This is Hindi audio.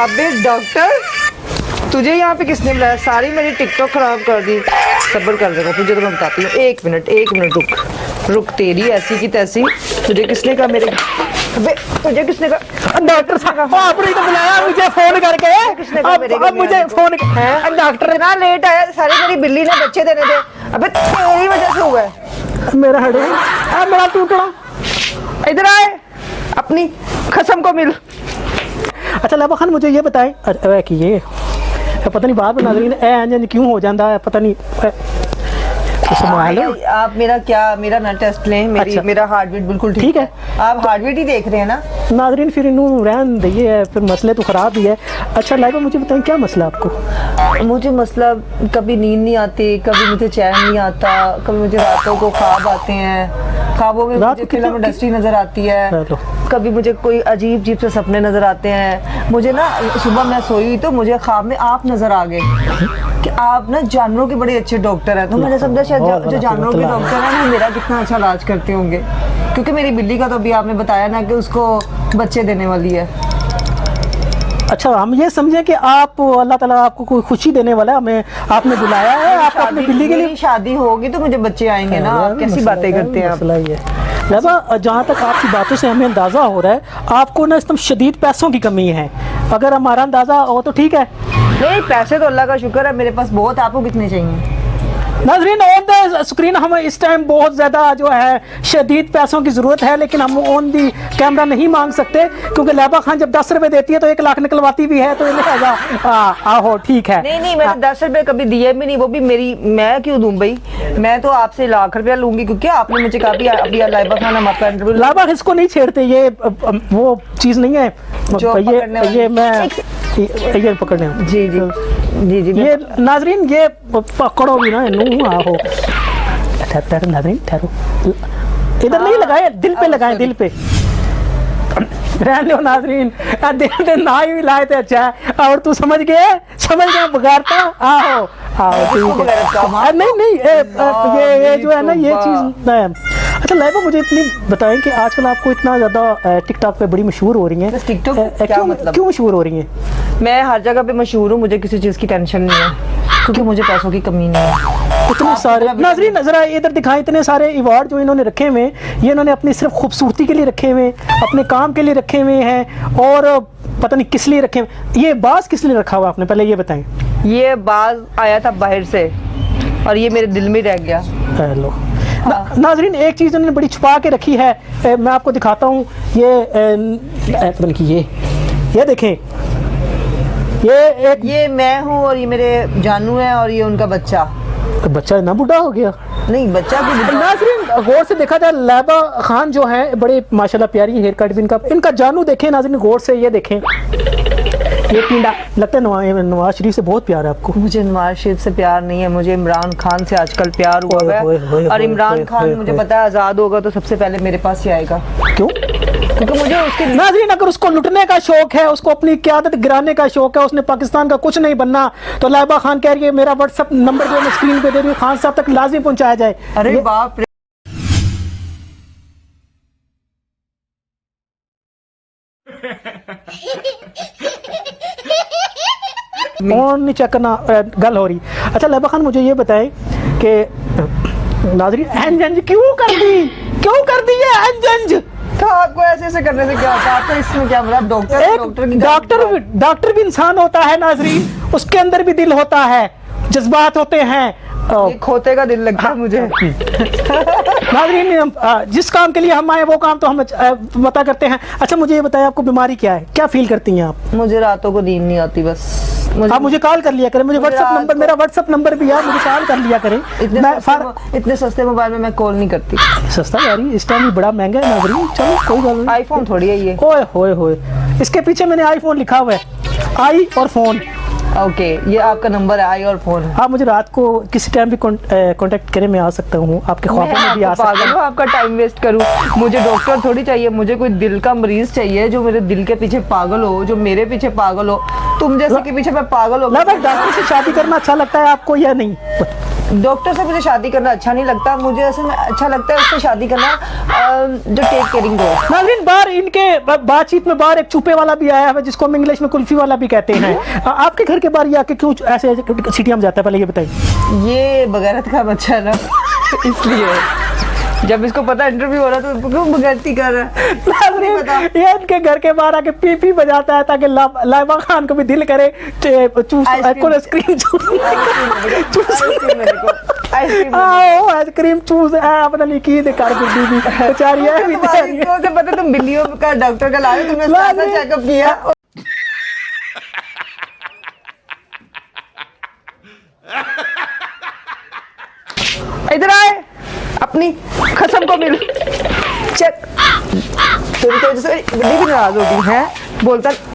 अबे डॉक्टर, तुझे यहाँ पे किसने बुलाया? सारी मेरी टिकटॉक खराब कर दी। सब्र कर देगा तुझे तो मैं बताती हूँ। एक मिनट रुक तेरी ऐसी की तैसी। तुझे किसने कहा मेरे? अबे तुझे किसने कहा? डॉक्टर साहब आपने तो बुलाया मुझे फोन करके। किसने कहा मेरे? अब मुझे फोन है डॉक्टर। इतना लेट आया, सारी मेरी बिल्ली ने बच्चे देने थे। अबे तेरी वजह से हुआ है। मेरा हेड है मेरा टूटना। इधर आए, अपनी कसम को मिल। अच्छा लाबा खान मुझे ये बताएं कि ये पता नहीं बात नाज़रीन इंजन क्यों हो जाता है पता नहीं। आप मेरा ना टेस्ट लें। मेरा हार्ट बीट बिल्कुल ठीक है। आप हार्ट बीट ही देख रहे हैं ना नाज़रीन? फिर इन्हों रहन दिए, फिर मसले तो ख़राब ही है। अच्छा लाइबा मुझे बताएं क्या मसला आपको? मुझे मसला, कभी नींद नहीं आती, कभी मुझे चैन नहीं आता, कभी मुझे रातों को ख्वाब आते हैं, ख्वाबों में मुझे फिल्म इंडस्ट्री नजर आती है, कभी मुझे कोई अजीब से सपने नजर आते हैं। मुझे ना सुबह मैं सोई तो मुझे ख्वाब में आप नजर आ गए कि आप ना जानवरों के बड़े अच्छे डॉक्टर हैं। तो मैंने समझा शायद जो जानवरों के डॉक्टर हैं ना मेरा कितना अच्छा इलाज करते होंगे, क्योंकि मेरी बिल्ली का तो अभी आपने बताया ना कि उसको बच्चे देने वाली है। अच्छा हम ये समझे कि आप अल्लाह ताला आपको कोई खुशी देने वाला है, हमें आपने बुलाया है। आप अपनी बिल्ली के लिए शादी होगी तो मुझे बच्चे आएंगे ना। आप कैसी बातें करते हैं आप? लाइबा जहाँ तक आपकी बातों से हमें अंदाज़ा हो रहा है आपको ना एकदम शदीद पैसों की कमी है। अगर हमारा अंदाज़ा हो तो ठीक है। नहीं पैसे तो अल्लाह का शुक्र है मेरे पास बहुत। आपको कितने चाहिए? नाज़रीन ऑन द स्क्रीन हमें इस टाइम बहुत ज़्यादा जो है शदीद पैसों की ज़रूरत है, लेकिन हम ऑन दी कैमरा नहीं मांग सकते क्योंकि लाइबा खान जब 10 रुपए देती है तो 1 लाख निकलवाती भी है। तो आहो ठीक है। नहीं मैंने 10 रुपए कभी दिए भी नहीं। वो भी मेरी, मैं क्यों दूं भाई? मैं तो आपसे लाख रुपया लूंगी क्योंकि आपने मुझे कहा अभी लाइबा खान हम आपका इंटरव्यू। लाइबा इसको नहीं छेड़ते, ये वो चीज़ नहीं है ये मैं ये पकड़ने जी जी जी जी। ये नाज़रीन ये पकड़ो भी ना इन्हों। आहो ठहरो नाज़रीन ठहरो, इधर नहीं लगाए, दिल पे लगाए, दिल पे रहने दो नाज़रीन। दिल ना ही लाए थे अच्छा है। और तू समझ गया बगारता। आओ ठीक है। नहीं ये जो है ना ये चीज़। अच्छा लाइबा मुझे इतनी बताएं कि आजकल आपको इतना ज़्यादा टिकटॉक पे बड़ी मशहूर हो रही हैं। टिकटॉक क्या मतलब? क्यों मशहूर हो रही हैं? मैं हर जगह पे मशहूर हूँ, मुझे किसी चीज़ की टेंशन नहीं है क्योंकि मुझे पैसों की कमी नहीं है। इतने सारे नाज़रीन नजरा इधर दिखाएं, इतने सारे अवार्ड जो इन्होंने रखे हुए ये इन्होंने अपनी सिर्फ खूबसूरती के लिए रखे हुए, अपने काम के लिए रखे हुए हैं और पता नहीं किस लिए रखे हुए। ये बाज किस लिए रखा हुआ आपने पहले ये बताएं? ये बाज आया था बाहर से और ये मेरे दिल में रह गया। हेलो नाज़रीन एक चीज़ उन्होंने बड़ी छुपा के रखी है, मैं आपको दिखाता हूँ। ये देखें, ये मैं हूँ और ये मेरे जानू है और ये उनका बच्चा। तो बच्चा इतना बुढ़ा हो गया? नहीं बच्चा भी। नाज़रीन गौर से देखा जाए लाइबा खान जो है बड़े माशाल्लाह प्यारी हेयर कट भी इनका जानू देखें नाज़रीन गौर से। ये देखें ये पिंडा लगता है नवाज शरीफ से बहुत प्यार है आपको। मुझे नवाज शरीफ से प्यार नहीं है, मुझे इमरान खान से आजकल प्यार हुआ है। और इमरान खान मुझे पता है आज़ाद होगा तो सबसे पहले मेरे पास ही आएगा। क्यों? क्योंकि मुझे उसके नाज़रीन अगर उसको लुटने का शौक है, उसको अपनी क़यादत गिराने का शौक है, उसने पाकिस्तान का कुछ नहीं बनना, तो लाइबा खान कह रही है मेरा व्हाट्सएप नंबर जो मैं स्क्रीन पे दे रही हूँ खान साहब तक लाजमी पहुँचाया जाए। अरे बाप रे। फोन नहीं चेक करना गल हो रही। अच्छा लाइबा खान मुझे ये बताएं कि नाज़रीन एंजंज क्यों कर दी है एंजंज? तो आपको ऐसे करने से क्या होता है? आपको इसमें क्या मतलब? डॉक्टर भी इंसान होता है नाज़रीन, उसके अंदर भी दिल होता है, जज्बात होते हैं। खोते का दिल लगता है मुझे। नाज़रीन जिस काम के लिए हम आए वो काम तो हम बता करते हैं। अच्छा मुझे ये बताएं आपको बीमारी क्या है, क्या फील करती हैं आप? मुझे रातों को नींद नहीं आती बस। आप मुझे कॉल कर लिया करें, मुझे मेरा व्हाट्सएप नंबर भी है, मुझे कॉल कर लिया करें। इतने सस्ते मोबाइल में मैं कॉल नहीं करती। सस्ता यार इस टाइम भी बड़ा महंगा है नाज़रीन। चलो कोई बात नहीं, आईफोन थोड़ी है ये। ओए होए इसके पीछे मैंने आईफोन लिखा हुआ है, आई और फोन। ओके ये आपका नंबर है, आई और फोन। आप मुझे रात को किसी टाइम भी कांटेक्ट करें, मैं आ सकता हूँ, आपके ख्वाबों में भी आ सकता हूँ। आपका टाइम वेस्ट करूँ? मुझे डॉक्टर थोड़ी चाहिए, मुझे कोई दिल का मरीज चाहिए जो मेरे दिल के पीछे पागल हो, जो मेरे पीछे पागल हो। तुम जैसे के पीछे मैं पागल हो। डॉक्टर से शादी करना अच्छा लगता है आपको या नहीं? डॉक्टर से मुझे शादी करना अच्छा नहीं लगता, मुझे असल में अच्छा लगता है उससे शादी करना जो टेक केयरिंग हो। नाज़रीन, बाहर इनके बातचीत में बाहर एक छुपे वाला भी आया है जिसको हम इंग्लिश में कुल्फी वाला भी कहते हैं। आपके घर के बाहर ये आके क्यों ऐसे सीटियां में जाता है, पहले ये बताइए। ये बगैरत का बच्चा है ना, इसलिए जब इसको पता इंटरव्यू हो रहा तो क्यों बगैरती कर रहा है। नाज़रीन, ये इनके घर के बाहर आके पी पी बजाता है ताकि लाइबा खान को भी दिल करे आइसक्रीम चूस पता नहीं की कर गुड्डी भी बेचारी है भी से पता तुम बिल्लियों का डॉक्टर का लाए, तुमने उसका चेकअप किया। इधर आए, अपनी खसम को मिल चेक। तुम तो जैसे बड़ी भी नाराज होती है, बोलता